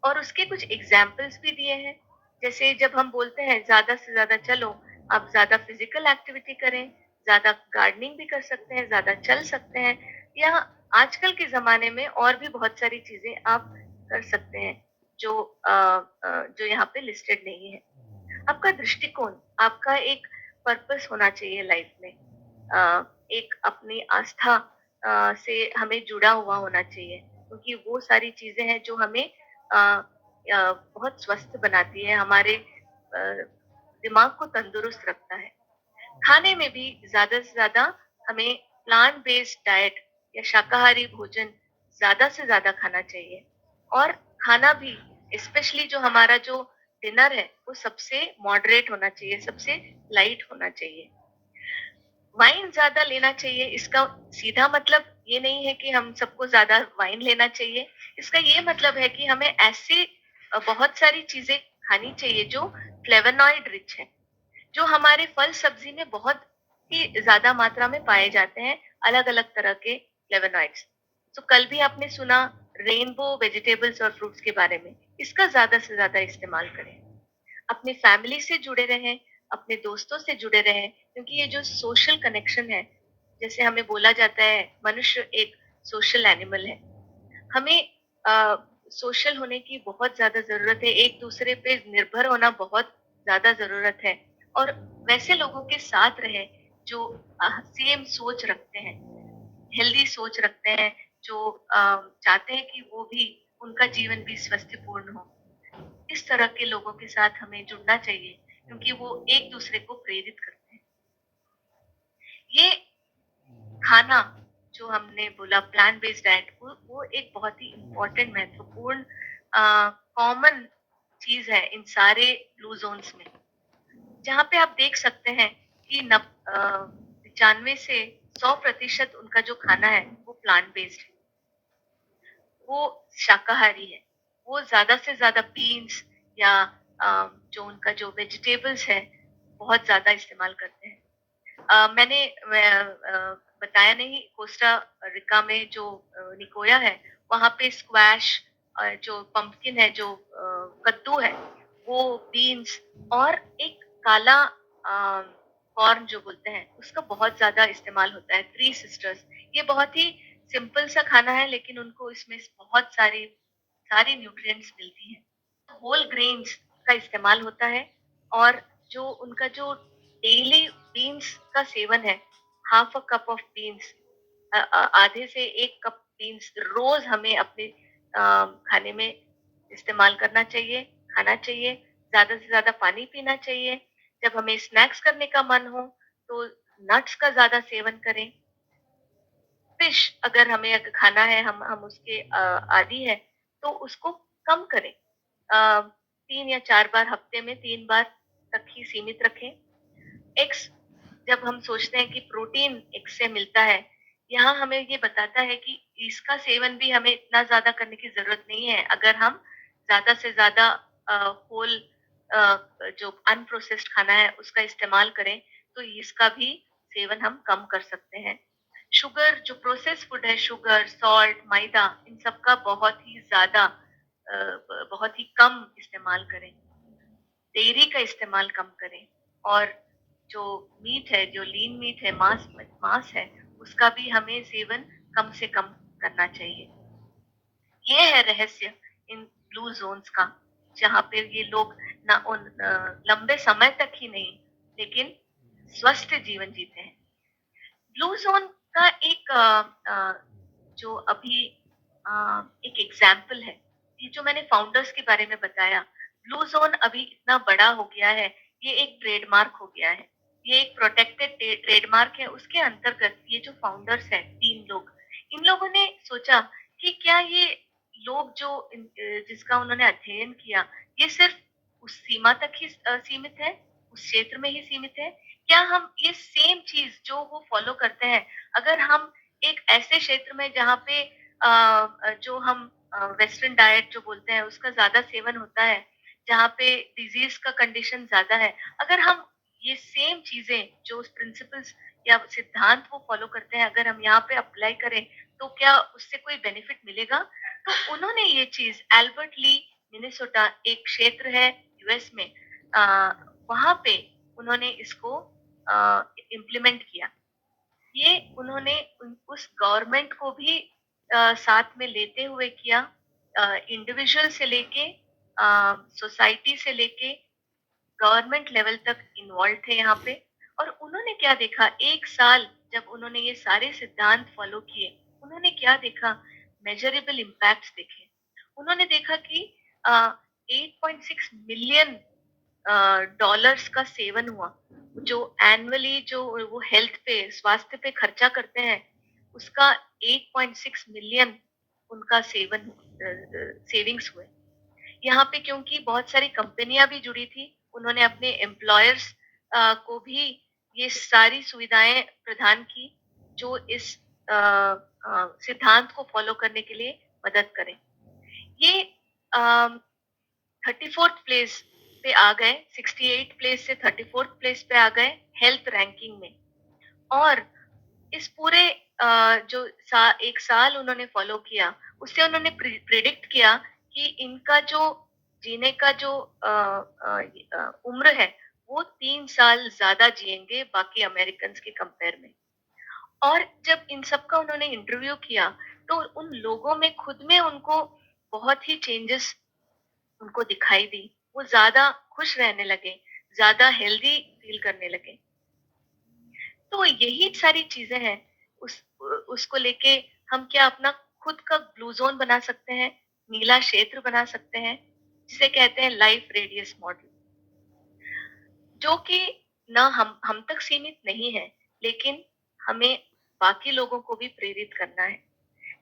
और उसके कुछ एग्जाम्पल्स भी दिए हैं, जैसे जब हम बोलते हैं ज़्यादा से ज़्यादा चलो, आप ज़्यादा फिजिकल एक्टिविटी करें, ज़्यादा गार्डनिंग भी कर सकते हैं, ज़्यादा चल सकते हैं या आजकल के ज़माने में और भी बहुत सारी चीज़ें आप कर सकते हैं, जो यहाँ पे लिस्टेड नहीं है। आपका दृष्टिकोण, आपका एक पर्पस होना चाहिए लाइफ में। एक अपनी आस्था से हमें जुड़ा हुआ होना चाहिए, क्योंकि वो सारी चीज़ें हैं जो हमें बहुत स्वस्थ बनाती है, हमारे दिमाग को तंदुरुस्त रखता है। खाने में भी ज़्यादा से ज़्यादा हमें प्लांट बेस्ड डाइट या शाकाहारी भोजन ज़्यादा से ज़्यादा खाना चाहिए और खाना भी स्पेशली जो हमारा जो डिनर है वो सबसे मॉडरेट होना चाहिए, सबसे लाइट होना चाहिए। वाइन ज़्यादा लेना चाहिए, इसका सीधा मतलब ये नहीं है कि हम सबको ज़्यादा वाइन लेना चाहिए। इसका ये मतलब है कि हमें ऐसे बहुत सारी चीज़ें खानी चाहिए जो फ्लेवोनॉइड रिच है, जो हमारे फल-सब्ज़ी में बहुत ही ज़्यादा मात्रा में पाए जाते हैं, अलग-अलग तरह के फ्लेवोनॉइड्स। तो कल भी आपने सुना रेनबो वेजिटेबल्स और फ्रूट्स के बारे में, इसका ज़्यादा से ज़्यादा इस्तेमाल करें। अपने फैमिली से जुड़े रहें, अपने दोस्तों से जुड़े रहें, क्योंकि ये जो सोशल कनेक्शन है, जैसे हमें बोला जाता है मनुष्य एक सोशल एनिमल है। हमें सोशल होने की बहुत ज़्यादा ज़रूरत है, एक-दूसरे पे निर्भर होना बहुत ज़्यादा ज़रूरत है और वैसे लोगों के साथ रहें जो सेम सोच रखते हैं, हेल्दी सोच रखते हैं, जो चाहते हैं कि वो भी उनका जीवन भी स्वस्थपूर्ण हो। इस तरह के लोगों के साथ हमें जुड़ना चाहिए क्योंकि वो एक दूसरे को प्रेरित करते हैं। ये खाना जो हमने बोला प्लांट बेस्ड डाइट वो एक बहुत ही इम्पोर्टेंट महत्वपूर्ण कॉमन चीज है इन सारे ब्लू जोन्स में, जहाँ पे आप देख सकते हैं कि 95 से 100% उनका जो खाना है वो प्लांट बेस्ड है, वो शाकाहारी है, वो ज़्यादा से ज़्यादा बीन्स या जो उनका जो वेजिटेबल्स है, बहुत ज़्यादा इस्तेमाल करते हैं। मैंने बताया नहीं कोस्टा रिका में जो निकोया है, वहाँ पे स्क्वैश जो पंपकिन है, जो कद्दू है, वो बीन्स और एक काला कॉर्न जो बोलते हैं, उसका बहुत ज़्यादा इस्तेमाल होता है, थ्री सिस्टर्स। ये बहुत ही सिंपल सा खाना है लेकिन उनको इसमें बहुत सारी न्यूट्रिएंट्स मिलती हैं। होल ग्रेन्स का इस्तेमाल होता है और जो उनका जो डेली बीन्स का सेवन है, half a cup of beans, आधे से 1 कप बीन्स रोज हमें अपने खाने में इस्तेमाल करना चाहिए, खाना चाहिए। ज़्यादा से ज़्यादा पानी पीना चाहिए। जब हमें स्नैक्स करने का मन हो, तो नट्स का ज़्यादा सेवन करें। फिश अगर हमें खाना है, हम उसके आदी हैं, तो उसको कम करें। 3 या 4 बार हफ्ते में 3 बार तक ही सीमित रखें। एग्स जब हम सोचते हैं कि प्रोटीन एग से मिलता है, यहाँ हमें ये बताता है कि इसका सेवन भी हमें इतना ज़्यादा करने की ज़रूरत नहीं है, अगर हम ज़्यादा से ज़्यादा होल जो अनप्रोसेस्ड खाना है उसका इस्तेमाल करें तो इसका भी सेवन हम कम कर सकते हैं। शुगर जो प्रोसेस्ड फूड है, शुगर, सॉल्ट, मैदा, इन सब का बहुत ही ज़्यादा बहुत ही कम इस्तेमाल करें। डेयरी का इस्तेमाल कम करें और जो मीट है, जो लीन मीट है, मांस है, उसका भी हमें सेवन कम से कम करना चाहिए। ये है रहस्य इन ब्लू जोन्स का, जहाँ पे ये लोग ना लंबे समय तक ही नहीं, लेकिन स्वस्थ जीवन जीते हैं। ब्लू जोन का एक जो अभी एक एग्जाम्पल है, ये जो मैंने फाउंडर्स के बारे में बताया, ब्लू जोन अभी इतना बड़ा हो गया है, ये एक ट्रेडमार्क हो गया है, ये एक प्रोटेक्टेड ट्रेडमार्क है। उसके अंतर्गत ये जो फाउंडर्स हैं, 3 लोग, इन लोगों ने सोचा कि क्या ये लोग जो जिसका उन्होंने अध्ययन किया, ये सिर्फ उस सीमा तक ही सीमित है, उस क्षेत्र में ही सीमित है? क्या हम ये सेम चीज जो वो फॉलो करते हैं, अगर हम एक ऐसे क्षेत्र में जहाँ पे जो हम वेस्टर्न डाइट जो बोलते हैं उसका ज्यादा सेवन होता है, जहाँ पे डिजीज का कंडीशन ज्यादा है, अगर हम ये सेम चीजें जो प्रिंसिपल्स या सिद्धांत वो फॉलो करते हैं, अगर हम यहाँ पे अप्लाई करें तो क्या उससे कोई बेनिफिट मिलेगा? तो उन्होंने ये चीज एल्बर्ट ली, मिनेसोटा एक क्षेत्र है यूएस में, वहां पे उन्होंने इसको इम्प्लीमेंट किया। ये उन्होंने उस गवर्नमेंट को भी साथ में लेते हुए किया, इंडिविजुअल से लेके सोसाइटी से लेके गवर्नमेंट लेवल तक इन्वॉल्व थे यहाँ पे। और उन्होंने क्या देखा, 1 साल जब उन्होंने ये सारे सिद्धांत फॉलो किए, उन्होंने क्या देखा, मेजरेबल इम्पैक्ट्स देखे। उन्होंने देखा कि 8.6 मिलियन डॉलर्स का सेवन हुआ। जो एनुअली जो वो हेल्थ पे, स्वास्थ्य पे खर्चा करते हैं, उसका 8.6 मिलियन उनका सेविंग्स हुए। यहाँ पे क्योंकि बहुत सारी कंपनियां भी जुड़ी थी, उन्होंने अपने एम्प्लॉयर्स को भी ये सारी सुविधाएं प्रदान की जो इस सिद्धांत को फॉलो करने के लिए मदद करें। ये 34th प्लेस पे आ गए, 68 प्लेस से 34th प्लेस पे आ गए हेल्थ रैंकिंग में। और इस पूरे जो 1 साल उन्होंने फॉलो किया, उससे उन्होंने प्रिडिक्ट किया कि इनका जो जीने का जो उम्र है, वो 3 साल ज्यादा जिएंगे बाकी अमेरिकन के कंपेयर में। और जब इन सब का उन्होंने इंटरव्यू किया, तो उन लोगों में खुद में उनको बहुत ही चेंजेस उनको दिखाई दी। वो ज्यादा खुश रहने लगे, ज्यादा हेल्दी फील करने लगे। तो यही सारी चीजें हैं, उसको लेके हम क्या अपना खुद का ब्लू जोन बना सकते हैं, नीला क्षेत्र बना सकते हैं, जिसे कहते हैं लाइफ रेडियस मॉडल, जो कि ना हम तक सीमित नहीं है, लेकिन हमें बाकी लोगों को भी प्रेरित करना है।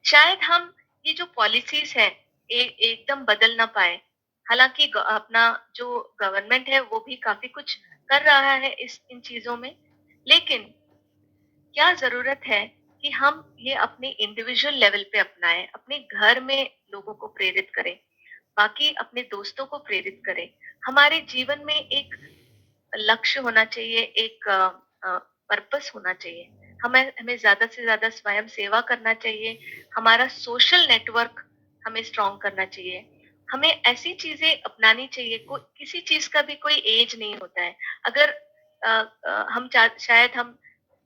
शायद हम ये जो पॉलिसीज है एकदम बदल ना पाए, हालांकि अपना जो गवर्नमेंट है वो भी काफी कुछ कर रहा है इन चीजों में, लेकिन क्या जरूरत है कि हम ये अपने इंडिविजुअल लेवल पे अपनाएं, अपने घर में लोगों को प्रेरित करें, बाकी अपने दोस्तों को प्रेरित करें। हमारे जीवन में एक लक्ष्य होना चाहिए, एक पर्पस होना चाहिए। हमें हमें ज्यादा से ज्यादा स्वयं सेवा करना चाहिए। हमारा सोशल नेटवर्क हमें स्ट्रॉन्ग करना चाहिए। हमें ऐसी चीजें अपनानी चाहिए, किसी चीज का भी कोई एज नहीं होता है। अगर शायद हम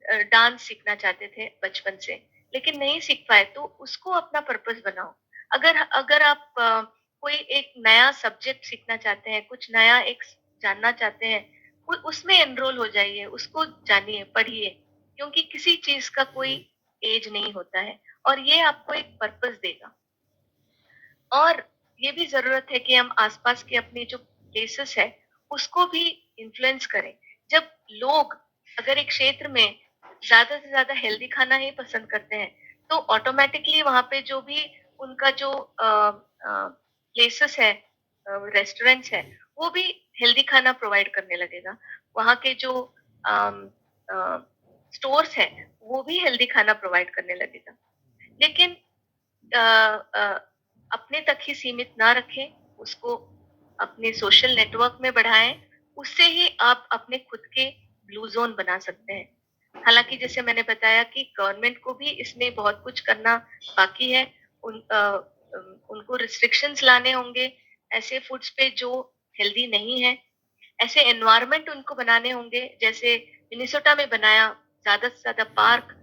डांस सीखना चाहते थे बचपन से, लेकिन नहीं सीख पाए, तो उसको अपना पर्पस बनाओ। अगर अगर आप कोई एक नया सब्जेक्ट सीखना चाहते हैं, कुछ नया एक जानना चाहते हैं, उसमें एनरोल हो जाइए, उसको जानिए, पढ़िए, क्योंकि किसी चीज का कोई एज नहीं होता है और ये आपको एक पर्पस देगा। और ये भी जरूरत है कि हम आसपास के अपने जो प्लेसेस है उसको भी इन्फ्लुएंस करें। जब लोग अगर एक क्षेत्र में ज्यादा से ज्यादा हेल्दी खाना ही पसंद करते हैं, तो ऑटोमेटिकली वहां पे जो भी उनका जो प्लेसेस है, रेस्टोरेंट्स है, वो भी हेल्दी खाना प्रोवाइड करने लगेगा। वहाँ के जो स्टोर्स है वो भी हेल्दी खाना प्रोवाइड करने लगेगा। लेकिन अ, अ, अपने तक ही सीमित ना रखें उसको, अपने सोशल नेटवर्क में बढ़ाएं, उससे ही आप अपने खुद के ब्लू जोन बना सकते हैं। हालांकि जैसे मैंने बताया कि गवर्नमेंट को भी इसमें बहुत कुछ करना बाकी है। उनको रिस्ट्रिक्शंस लाने होंगे ऐसे फूड्स पे जो हेल्दी नहीं है। ऐसे एनवायरनमेंट उनको बनाने होंगे जैसे मिनेसोटा में बनाया, ज्यादा से ज्यादा पार्क,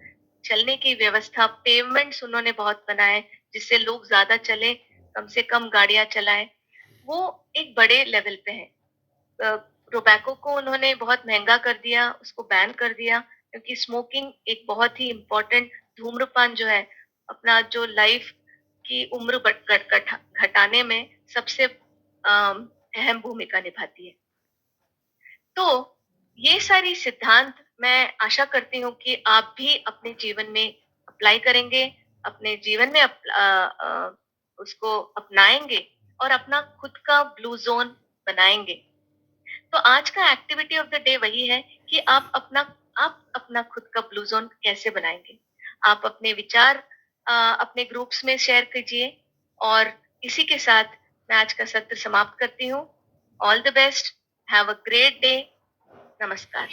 चलने की व्यवस्था, पेवमेंट्स उन्होंने बहुत बनाए जिससे लोग ज्यादा चले, कम से कम गाड़ियां चलाएं। वो एक बड़े लेवल पे है। टोबैको को उन्होंने बहुत महंगा कर दिया, उसको बैन कर दिया, क्योंकि स्मोकिंग एक बहुत ही इम्पोर्टेंट, धूम्रपान जो है अपना जो लाइफ की उम्र घटाने में सबसे अहम भूमिका निभाती है। तो ये सारी सिद्धांत मैं आशा करती हूँ कि आप भी अपने जीवन में अप्लाई करेंगे, अपने जीवन में उसको अपनाएंगे और अपना खुद का ब्लू जोन बनाएंगे। तो आज का एक्टिविटी ऑफ द डे वही है कि आप अपना खुद का ब्लू जोन कैसे बनाएंगे। आप अपने विचार अपने ग्रुप्स में शेयर कीजिए और इसी के साथ मैं आज का सत्र समाप्त करती हूँ। All the best, have a great day. नमस्कार।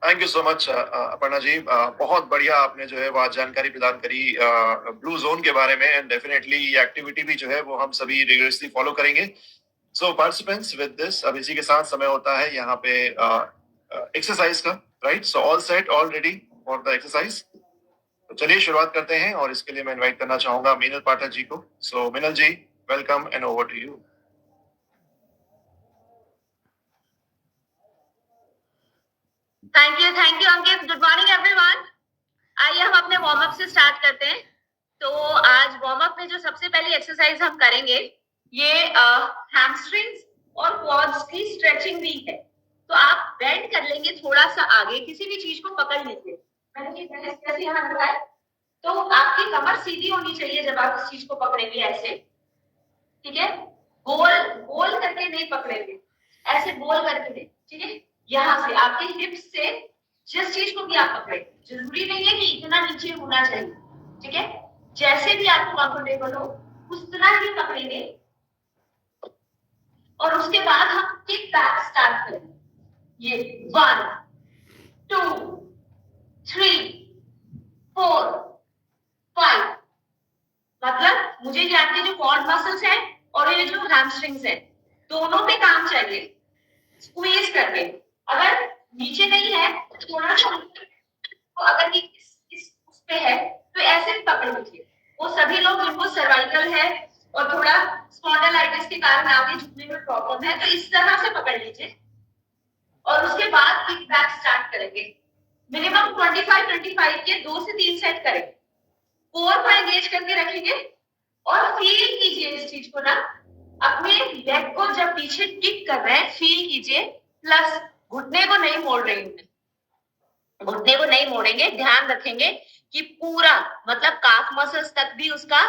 Thank you so much Aparna ji. बहुत बढ़िया आपने जो है वो आज जानकारी प्रदान करी ब्लू जोन के बारे में, एंड डेफिनेटली ये एक्टिविटी भी जो है वो हम सभी रिगरसली फॉलो करेंगे। सो पार्टिसिपेंट्स, विद दिस अब इसी के साथ समय होता है यहाँ पे एक्सरसाइज का, right? So all set, all ready for the exercise. तो चलिए शुरुआत करते हैं और इसके लिए मैं इनवाइट करना चाहूंगा मीनल पाठक जी को। So Meenal ji, welcome and over to you. Thank you Ankit. Good morning everyone. आइए हम अपने वार्म अप से स्टार्ट करते हैं। तो आज वार्म अप में जो सबसे पहली एक्सरसाइज हम करेंगे ये हैमस्ट्रिंग्स और क्वाड्स की स्ट्रेचिंग भी है। तो आप बेंड कर लेंगे थोड़ा सा आगे, किसी भी चीज को पकड़ लीजिए। मैंने ये कैसे यहाँ रखा है, तो आपकी कमर सीधी होनी चाहिए जब आप इस चीज को पकड़ेंगे, ऐसे, ठीक है? गोल गोल करके नहीं पकड़ेंगे, ऐसे गोल करके नहीं, ठीक है? यहाँ से आपके हिप्स से जिस चीज को भी आप पकड़े, जरूरी नहीं है कि इतना नीचे होना चाहिए, ठीक है? जैसे भी आपको कंफर्टेबल हो उस तरह ही पकड़ेंगे और उसके बाद हम किक बैक स्टार्ट करेंगे। ये 1 2 3 4 5, मतलब मुझे ये आपके जो क्वाड मसल्स हैं और ये जो हैमस्ट्रिंग्स हैं दोनों पे काम चाहिए, स्क्वीज करके। अगर नीचे नहीं है थोड़ा सा, तो अगर ये इस उस पे है तो ऐसे पकड़ लीजिए। वो सभी लोग जिनको सर्वाइकल है और थोड़ा स्पॉन्डिलाइटिस के कारण आगे झुकने में प्रॉब्लम है, तो इस तरह से पकड़ लीजिए और उसके बाद किक बैक स्टार्ट करेंगे। मिनिमम 25 के 2 से 3 सेट करेंगे। कोर को एंगेज करके रखेंगे और फील कीजिए इस चीज को ना, अपने लेग को जब पीछे किक कर रहे हैं फील कीजिए, प्लस घुटने को नहीं मोड़ रहे हैं, घुटने को नहीं मोड़ेंगे, ध्यान रखेंगे कि पूरा मतलब काफ मसल्स तक भी उसका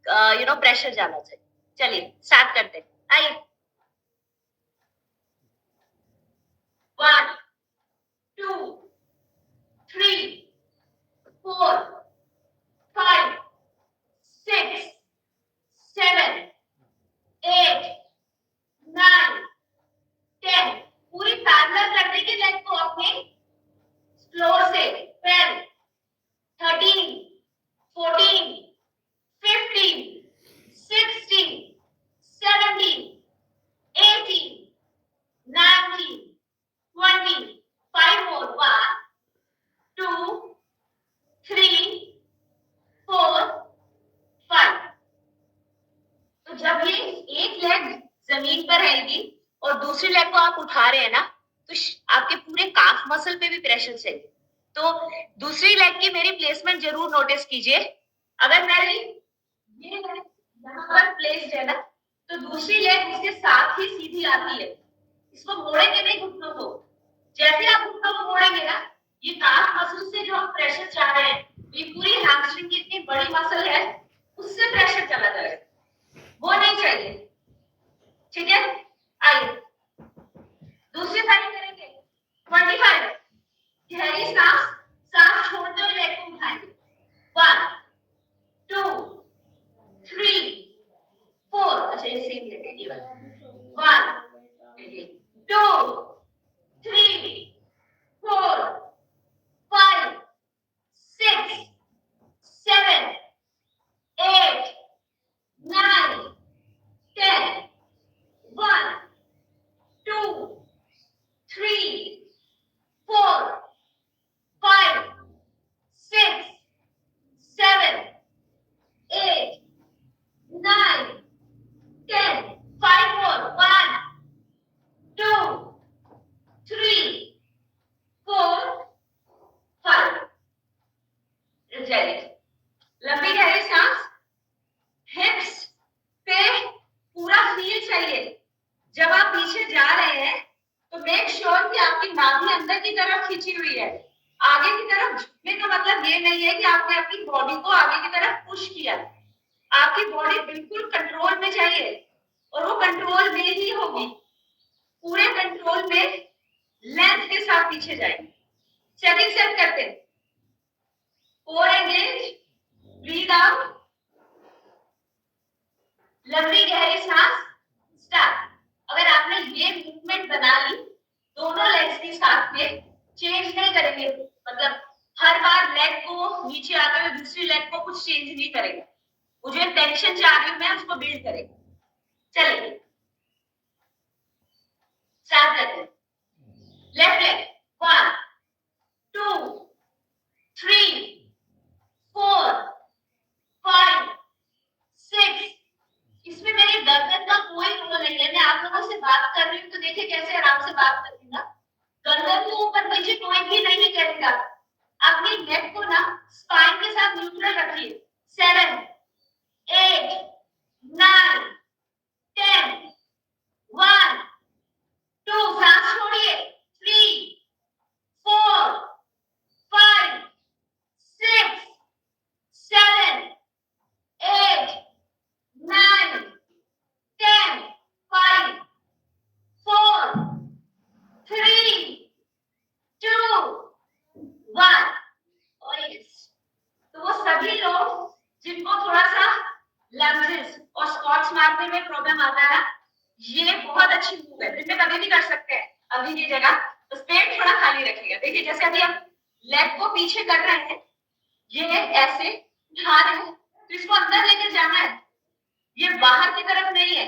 प्रेशर जाना चाहिए। चलिए स्टार्ट करते हैं, आइए। 1 2 3 4 5 6 7 8 9 10। पूरी पैरेलल कर देंगे लेग को अपने फ्लोर से। 12 13 14 15 16 17 18 19 20। 5 more। 1 2 3 4 5। तो जब ये एक लेग जमीन पर रहेगी और दूसरी लेग को आप उठा रहे हैं ना, तो आपके पूरे काफ मसल पे भी प्रेशर चाहिए। तो दूसरी लेग की मेरी प्लेसमेंट जरूर नोटिस कीजिए। अगर मेरी ये लेग यहाँ पर प्लेस्ड है ना, तो दूसरी लेग इसके साथ ही सीधी आती है। इसको मोड़ेंगे नहीं घुटनों को। जैसे आप घुटनों को मोड़ेंगे ना, ये काफ मसल से जो हम प्रेशर चाह रहे हैं, ये पूरी हैमस्ट्रिंग की इतनी बड़ी मसल है, उससे प्रेशर चला जाएगा, वो नहीं चाहिए, ठीक है? आइए दूसरी साइड करेंगे। 25। गहरी सांस छोड़ते हुए लेग को उठाएंगे। 1 2 3 4 चलिए, लंबी गहरी सांस, हिप्स पे पूरा फील चाहिए। जब आप पीछे जा रहे हैं तो मेक श्योर कि आपकी नाभि अंदर की तरफ खींची हुई है। आगे की तरफ झुकने का मतलब ये नहीं है कि आपने अपनी बॉडी को आगे की तरफ पुश किया। आपकी बॉडी बिल्कुल कंट्रोल में चाहिए और वो कंट्रोल में ही होगी। पूरे कंट्रोल में लेंथ के साथ पीछे जाएंगे। सेकंड स्टेप करते हैं, 4 एंगेज, ब्रीथ आउट, लंबी गहरी सांस, स्टार्ट। अगर आपने ये मूवमेंट बना ली दोनों लेग्स के साथ में, चेंज नहीं करेंगे, मतलब हर बार लेग को नीचे आते हुए दूसरी लेग को कुछ चेंज नहीं करेंगे। मुझे टेंशन चाह रही हूं मैं, उसको बिल्ड करेंगे। चलिए स्टार्ट करते हैं। Left leg, 1 2 3 4 5 6। इसमें मेरी गर्दन का कोई रोल नहीं है। मैं आप लोगों से बात कर रही हूँ तो देखिए कैसे आराम से बात करूंगा। गर्दन को ऊपर नीचे कोई भी नहीं करेगा। अपनी नेक को ना स्पाइन के साथ न्यूट्रल रखिए। 7 8 9 10 1 2, सांस छोड़िए, 3 4 5 6 7 8 9 10 5 4 3 2 1। और यस, तो वो सभी लोग जिनको थोड़ा सा लंजेस और स्क्वाट्स मारने में प्रॉब्लम आता है, ये बहुत अच्छी मूव है। दिन में कभी भी कर सकते हैं अभी की जगह। तो पेट थोड़ा खाली रखिएगा। देखिए जैसे अभी हम लेग को पीछे कर रहे हैं, ये ऐसे उठा रहे हैं तो इसको अंदर लेकर जाना है, ये बाहर की तरफ नहीं है।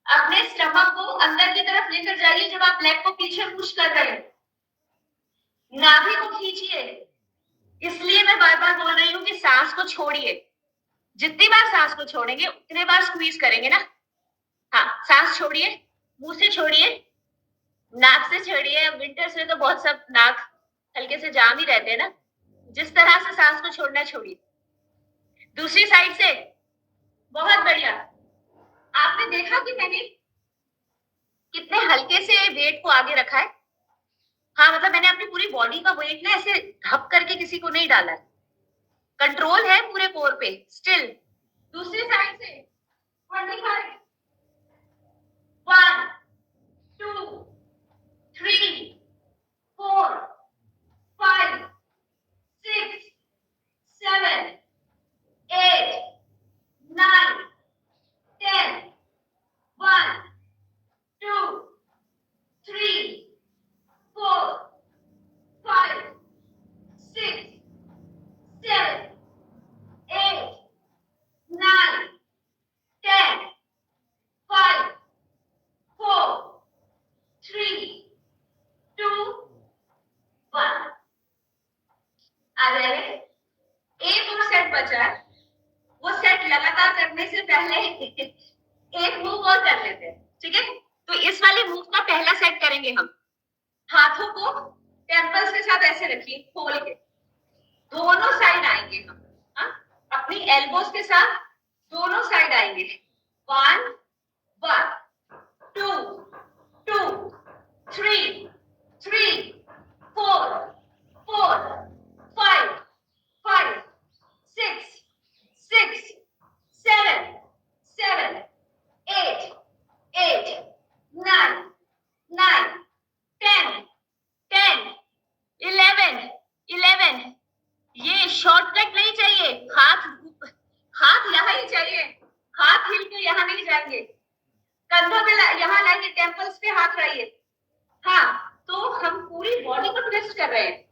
अपने स्टमक को अंदर की तरफ लेकर जाइए जब आप लेग को पीछे पुश कर रहे हैं। नाभि को खींचिए। इसलिए मैं बार बार बोल रही हूँ कि सांस को छोड़िए। जितनी बार सांस को छोड़ेंगे उतने बार स्क्वीज करेंगे ना। हाँ, सांस छोड़िए, मुंह से छोड़िए, नाक से छोड़िए। विंटर्स में तो बहुत सब नाक हल्के से जाम ही रहते हैं ना। जिस तरह से सांस को छोड़ना छोड़िए। दूसरी साइड से, बहुत बढ़िया। आपने देखा कि मैंने कितने हल्के से वेट को आगे रखा है। हाँ, मतलब मैंने अपनी पूरी बॉडी का वेट ना ऐसे ढप करके किसी को नहीं डाला है। कंट्रोल है पूरे कोर पे स्टिल। दूसरी साइड से 25 1 2 3 4 5 6 7 8 9 10 1 2 3 4 5 6 7 8 9 10 5 4 3 2 1। आ जाइए। एक और सेट बचा है, वो सेट लगातार करने से पहले एक मूव और कर लेते हैं, ठीक है? तो इस वाली मूव का पहला सेट करेंगे हम। हाथों को टेम्पल्स के साथ ऐसे रखिए, खोल के दोनों साइड आएंगे हम। हाँ? अपनी एल्बोस के साथ दोनों साइड आएंगे। 1 1 2 2 3 3 4 4 5 5 6 6 7 7 8 8 9 9 10 10 11 11। ये शॉर्टकट नहीं चाहिए। हाथ यहाँ ही चाहिए। हाथ हिल के यहाँ नहीं जाएंगे। कंधों पे यहाँ लाइए, टेम्पल्स पे हाथ लाइए। हाँ, तो हम पूरी बॉडी को ट्विस्ट कर रहे हैं।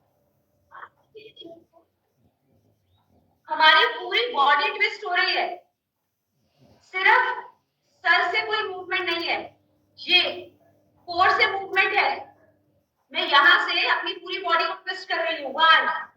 हमारी पूरी बॉडी ट्विस्ट हो रही है, सिर्फ सर से कोई मूवमेंट नहीं है, ये कोर से मूवमेंट है। मैं यहां से अपनी पूरी बॉडी को ट्विस्ट कर रही हूँ। 1